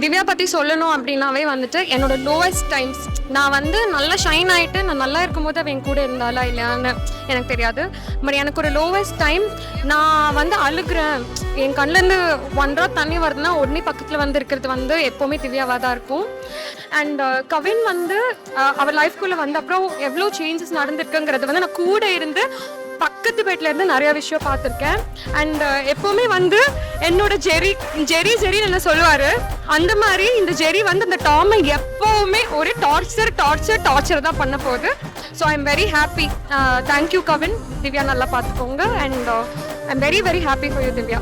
திவ்யா பற்றி சொல்லணும் அப்படின்னாவே வந்துட்டு என்னோட லோவஸ்ட் டைம்ஸ் நான் வந்து நல்லா ஷைன் ஆகிட்டு நான் நல்லா இருக்கும்போது அவன் கூட இருந்தாலா இல்லையான்னு எனக்கு தெரியாது. பட் எனக்கு ஒரு லோவஸ்ட் டைம் நான் வந்து அழுகிறேன், என் கண்ணிலேருந்து ஒன்றா தண்ணி வருதுன்னா உடனே பக்கத்தில் வந்து இருக்கிறது வந்து எப்போவுமே திவ்யாவாக தான் இருக்கும். அண்ட் கவின் வந்து அவர் லைஃப்குள்ளே வந்த அப்புறம் எவ்வளோ சேஞ்சஸ் நடந்திருக்குங்கிறது வந்து நான் கூட இருந்து பக்கத்து வீட்டில் இருந்து நிறையா விஷயம் பார்த்துருக்கேன். அண்ட் எப்போவுமே வந்து என்னோட ஜெரி என்ன சொல்லுவார், அந்த மாதிரி இந்த ஜெரி வந்து அந்த டாமை எப்போவுமே ஒரு டார்ச்சர் தான் பண்ண போகுது. So I am very happy. Thank you Kavin. Divya நல்லா பார்த்துக்கோங்க. And I am very very happy for you Divya.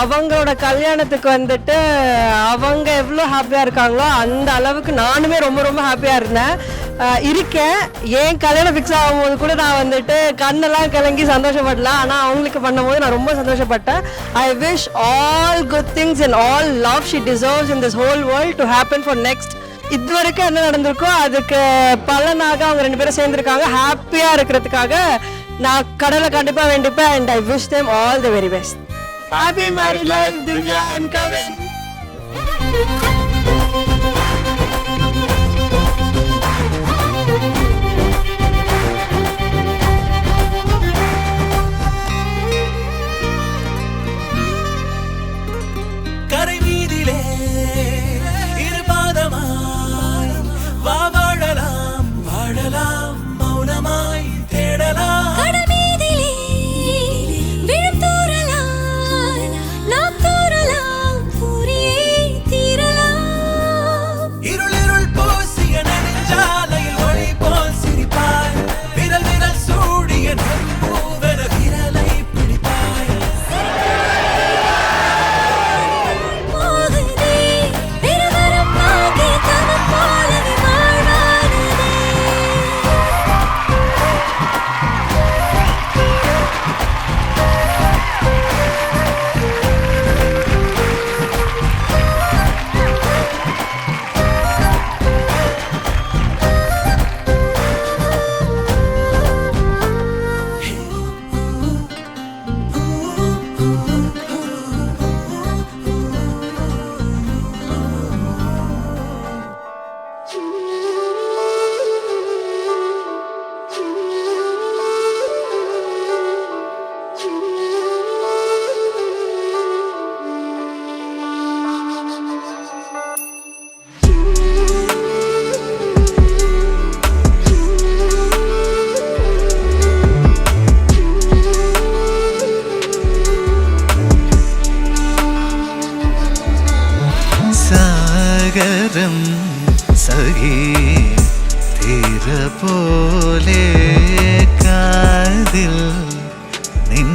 அவங்களோட கல்யாணத்துக்கு வந்துட்டு அவங்க எவ்வளோ ஹாப்பியாக இருக்காங்களோ அந்த அளவுக்கு நானுமே ரொம்ப ரொம்ப ஹாப்பியாக இருக்கேன். என் கல்யாணம் ஃபிக்ஸ் ஆகும்போது கூட நான் வந்துட்டு கண்ணெல்லாம் கலங்கி சந்தோஷப்படலாம். ஆனால் அவங்களுக்கு பண்ணும்போது நான் ரொம்ப சந்தோஷப்பட்டேன். I wish all good things and all love she deserves in this whole world to happen for next. இது வரைக்கும் என்ன நடந்திருக்கோ அதுக்கு பலனாக அவங்க 2 பேரும் சேர்ந்துருக்காங்க. ஹாப்பியாக இருக்கிறதுக்காக நான் கடவுளை கண்டிப்பாக வேண்டிப்பேன். And I wish them all the very best. Happy married life, Divya and Kavin. கரை மீதிலே இருபாதமாய் வாழலாம் வாழலாம் மௌனமாய் தேடலாம். സഖി തീര പോലെ കാതിൽ നിൻ